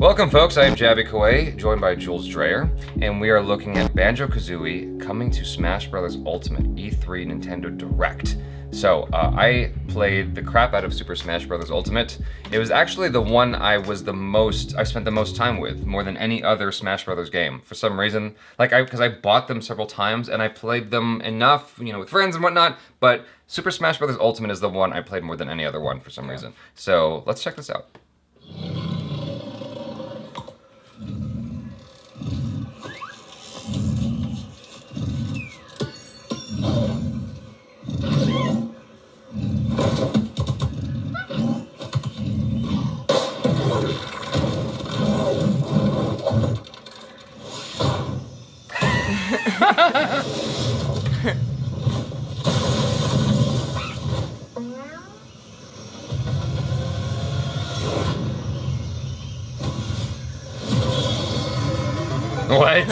Welcome folks, I am Jaby Koay, joined by Jules DRAYER, and we are looking at Banjo-Kazooie coming to Smash Bros. Ultimate E3 Nintendo Direct. So, I played the crap out of Super Smash Bros. Ultimate. It was actually the one I spent the most time with, more than any other Smash Bros. Game. For some reason, because I bought them several times and I played them enough, with friends and whatnot, but Super Smash Bros. Ultimate is the one I played more than any other one for some reason. So, let's check this out. What?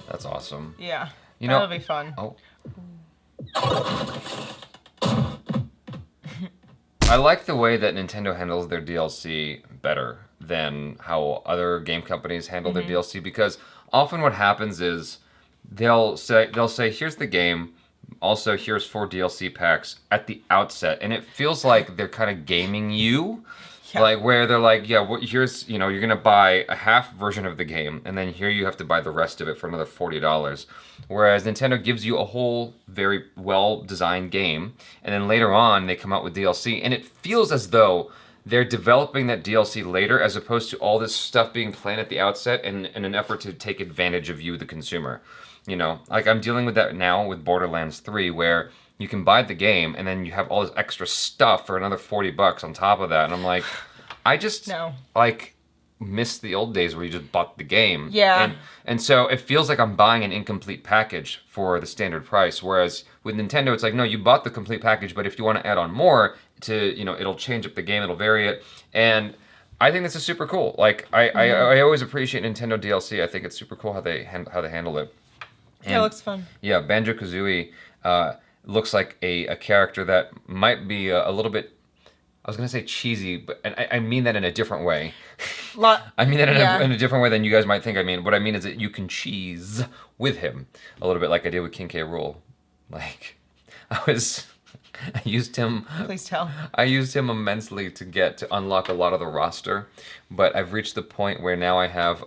That's awesome. Yeah, that'll be fun. Oh. I like the way that Nintendo handles their DLC better than how other game companies handle their DLC, because often what happens is they'll say here's the game, also here's 4 DLC packs at the outset, and it feels like they're kind of gaming you. Yeah. Like where they're like, yeah, well, here's, you're gonna buy a half version of the game, and then here you have to buy the rest of it for another $40. Whereas Nintendo gives you a whole very well-designed game, and then later on they come out with DLC, and it feels as though they're developing that DLC later, as opposed to all this stuff being planned at the outset in an effort to take advantage of you, the consumer. Like I'm dealing with that now with Borderlands 3, where you can buy the game and then you have all this extra stuff for another $40 on top of that, and I'm like, I just miss the old days where you just bought the game. Yeah. And so it feels like I'm buying an incomplete package for the standard price, whereas with Nintendo it's like, no, you bought the complete package, but if you want to add on more to, it'll change up the game, it'll vary it, and I think this is super cool. Like I always appreciate Nintendo DLC. I think it's super cool how they handle it. And, it looks fun. Yeah, Banjo-Kazooie looks like a character that might be a little bit, I was going to say cheesy, but I mean that in a different way. I mean that in a different way than you guys might think I mean. What I mean is that you can cheese with him a little bit, like I did with King K. Rool. Like, I used him. Please tell. I used him immensely to unlock a lot of the roster, but I've reached the point where now I have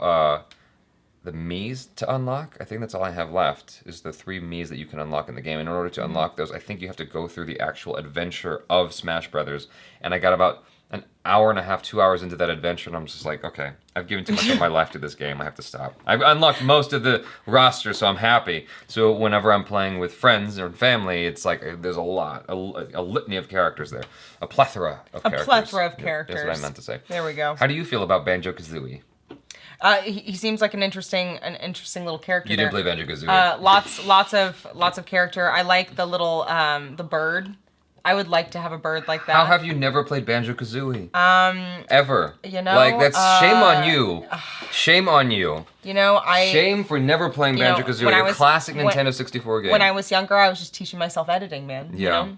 the Miis to unlock. I think that's all I have left, is the 3 Miis that you can unlock in the game. In order to unlock those, I think you have to go through the actual adventure of Smash Brothers. And I got about an hour and a half, 2 hours into that adventure, and I'm just like, okay, I've given too much of my life to this game. I have to stop. I've unlocked most of the roster, so I'm happy. So whenever I'm playing with friends or family, it's like there's a litany of characters there. A plethora of characters. A plethora of characters. That's what I meant to say. There we go. How do you feel about Banjo-Kazooie? He seems like an interesting little character. You didn't play Banjo-Kazooie. Lots of character. I like the little the bird. I would like to have a bird like that. How have you never played Banjo-Kazooie? Ever. Like, that's shame on you. Shame on you. Shame for never playing Banjo-Kazooie, a classic Nintendo 64 game. When I was younger, I was just teaching myself editing, man. Yeah.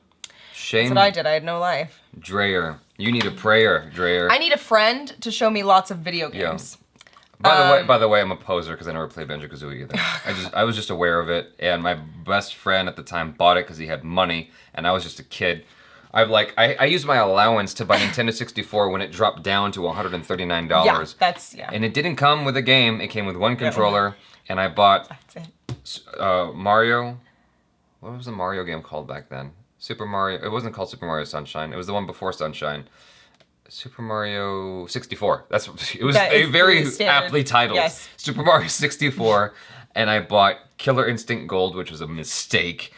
Shame. That's what I did. I had no life. Drayer. You need a prayer, Drayer. I need a friend to show me lots of video games. By the way, I'm a poser because I never played Banjo-Kazooie either. I was just aware of it, and my best friend at the time bought it because he had money, and I was just a kid. I used my allowance to buy Nintendo 64 when it dropped down to $139. Yeah, And it didn't come with a game. It came with one controller, and I bought Mario. What was the Mario game called back then? Super Mario. It wasn't called Super Mario Sunshine. It was the one before Sunshine. Super Mario 64. It was very aptly titled. Yes. Super Mario 64, and I bought Killer Instinct Gold, which was a mistake,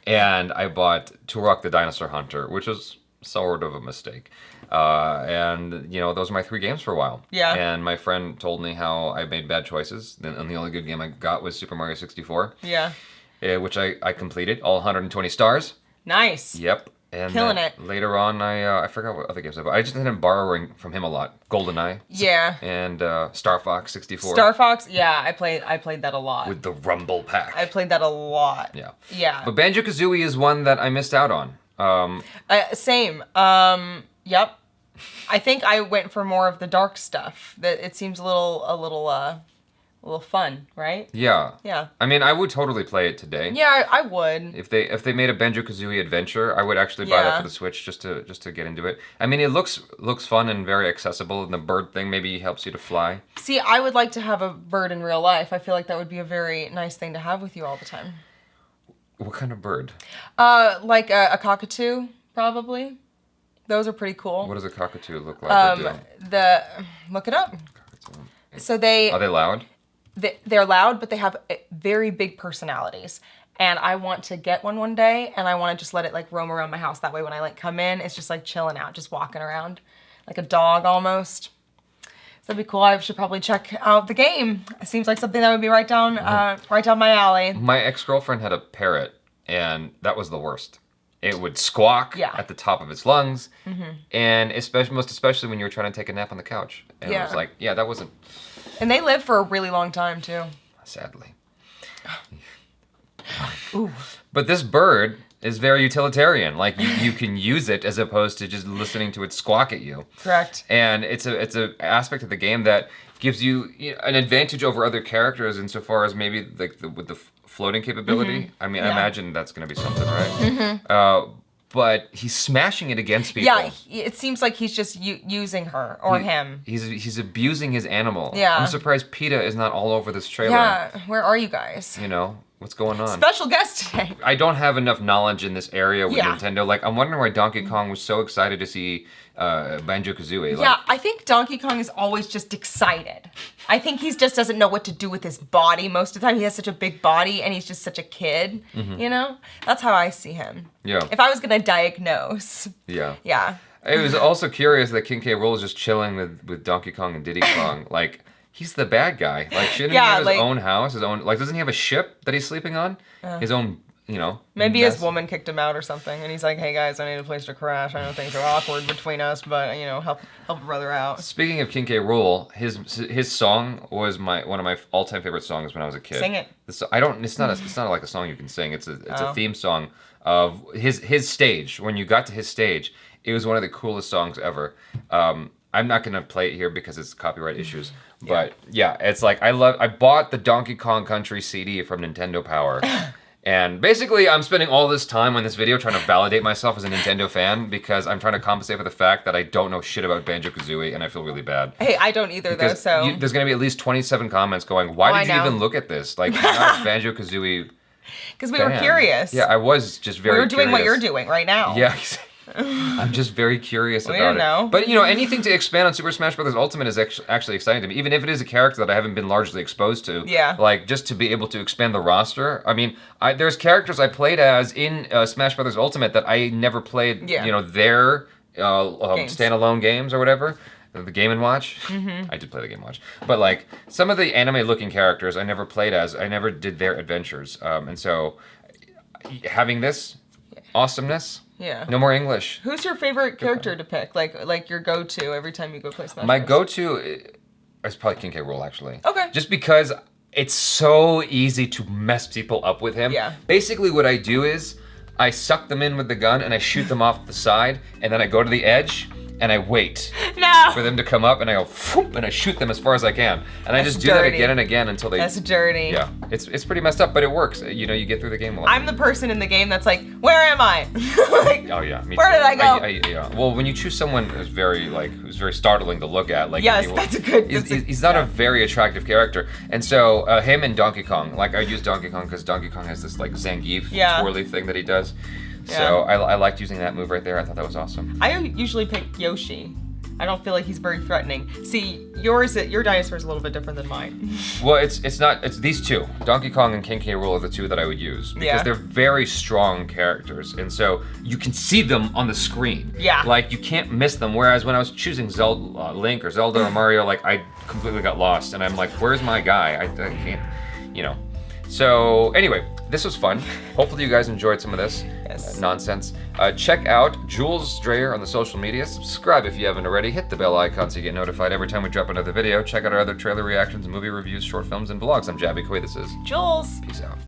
and I bought Turok the Dinosaur Hunter, which was sort of a mistake. And those are my 3 games for a while. Yeah. And my friend told me how I made bad choices, and the only good game I got was Super Mario 64. Yeah. Which I completed all 120 stars. Nice. Yep. And killing it. Later on, I forgot what other games I bought. I just ended up borrowing from him a lot. GoldenEye. Yeah. And Star Fox 64. Star Fox, yeah, I played that a lot. With the Rumble Pack. I played that a lot. Yeah. Yeah. But Banjo-Kazooie is one that I missed out on. Same. Yep. I think I went for more of the dark stuff. That it seems a little fun, right? Yeah. Yeah. I mean, I would totally play it today. Yeah, I would. If they made a Banjo-Kazooie adventure, I would actually buy that for the Switch just to get into it. I mean, it looks fun and very accessible, and the bird thing maybe helps you to fly. See, I would like to have a bird in real life. I feel like that would be a very nice thing to have with you all the time. What kind of bird? Like a cockatoo, probably. Those are pretty cool. What does a cockatoo look like? Look it up. Cockatoo. So Are they loud? They're loud, but they have very big personalities. And I want to get one day, and I want to just let it like roam around my house. That way when I come in, it's just like chilling out, just walking around. Like a dog almost. So that'd be cool. I should probably check out the game. It seems like something that would be right down my alley. My ex-girlfriend had a parrot, and that was the worst. It would squawk at the top of its lungs, and most especially when you were trying to take a nap on the couch. And it was like, that wasn't... And they live for a really long time, too. Sadly. Ooh. But this bird is very utilitarian. Like, you can use it as opposed to just listening to it squawk at you. Correct. And it's a aspect of the game that gives you an advantage over other characters insofar as maybe with the floating capability. I mean, I imagine that's going to be something, right? But he's smashing it against people. Yeah, it seems like he's just using her or him. He's abusing his animal. Yeah. I'm surprised PETA is not all over this trailer. Yeah, where are you guys? What's going on? Special guest today. I don't have enough knowledge in this area with Yeah. Nintendo. Like, I'm wondering why Donkey Kong was so excited to see Banjo-Kazooie. Like, Yeah, I think Donkey Kong is always just excited. I think he just doesn't know what to do with his body. Most of the time he has such a big body and he's just such a kid, That's how I see him. Yeah. If I was gonna diagnose. Yeah. Yeah. It was also curious that King K. Rool is just chilling with Donkey Kong and Diddy Kong. Like, he's the bad guy. Like, shouldn't he have his own house, his own... Like, doesn't he have a ship that he's sleeping on? His own, Maybe mess? his woman kicked him out or something, and he's like, "Hey guys, I need a place to crash. I know things are awkward between us, but help a brother out." Speaking of King K. Rool, his song was one of my all-time favorite songs when I was a kid. Sing it. It's not like a song you can sing. It's a theme song of his stage. When you got to his stage, it was one of the coolest songs ever. I'm not gonna play it here because it's copyright issues. But yeah, it's like I bought the Donkey Kong Country CD from Nintendo Power. And basically, I'm spending all this time on this video trying to validate myself as a Nintendo fan because I'm trying to compensate for the fact that I don't know shit about Banjo-Kazooie, and I feel really bad. Hey, I don't either, though, so... There's going to be at least 27 comments going, why did you even look at this? Like, you're not a Banjo-Kazooie Because we were curious. Yeah, I was just very curious. We were doing what you're doing right now. Yeah, I'm just very curious about it. Know. But, anything to expand on Super Smash Bros. Ultimate is actually exciting to me, even if it is a character that I haven't been largely exposed to. Yeah. Like, just to be able to expand the roster. I mean, there's characters I played as in Smash Bros. Ultimate that I never played, their standalone games or whatever. The Game & Watch. I did play the Game & Watch. But, like, some of the anime-looking characters I never played as. I never did their adventures. And so, having this awesomeness... Yeah. No more English. Who's your favorite character to pick? Like your go-to every time you go play Smash My Bros? go-to is probably King K. Rool, actually. Okay. Just because it's so easy to mess people up with him. Yeah. Basically, what I do is I suck them in with the gun and I shoot them off the side, and then I go to the edge and I wait for them to come up, and I go whoop, and I shoot them as far as I can, and I just do that again and again until they. That's dirty. Yeah, it's pretty messed up, but it works. You know, you get through the game a lot. I'm the person in the game that's like, where am I? Like, oh yeah, me where too. did I go? Yeah. Well, when you choose someone who's very startling to look at, like yes, that's a good. He's not a very attractive character, and so him and Donkey Kong. Like I use Donkey Kong because Donkey Kong has this like Zangief twirly thing that he does. So I liked using that move right there. I thought that was awesome. I usually pick Yoshi. I don't feel like he's very threatening. See, your dinosaur is a little bit different than mine. Well, it's these two. Donkey Kong and King K. Rool are the two that I would use because they're very strong characters, and so you can see them on the screen. Yeah. Like you can't miss them. Whereas when I was choosing Link or Zelda or Mario, like I completely got lost, and I'm like, where's my guy? I can't, you know. So anyway, this was fun. Hopefully you guys enjoyed some of this nonsense. Check out Jules Drayer on the social media. Subscribe if you haven't already. Hit the bell icon so you get notified every time we drop another video. Check out our other trailer reactions, movie reviews, short films, and vlogs. I'm Jaby Koay. This is Jules. Peace out.